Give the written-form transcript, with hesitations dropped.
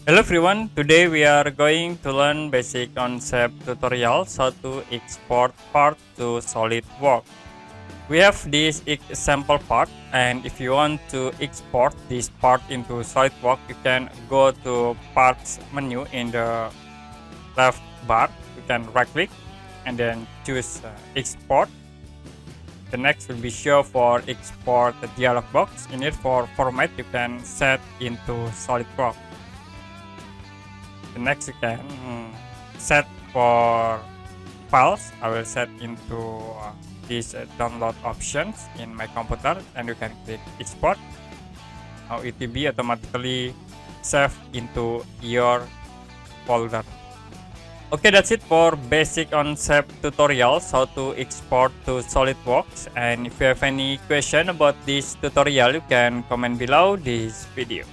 Hello everyone, today we are going to learn basic concept tutorials how to export part to Solidworks. We have this example part, and if you want to export this part into Solidworks, you can go to parts menu in the left bar. You can right click and then choose export. The next will be show for export the dialog box. In it for format you can set into Solidworks. The next you can set for files. I will set into these download options in my computer, and you can click export. Now it will be automatically saved into your folder. Okay, that's it for basic concept tutorials how to export to Solidworks. And if you have any question about this tutorial, you can comment below this video.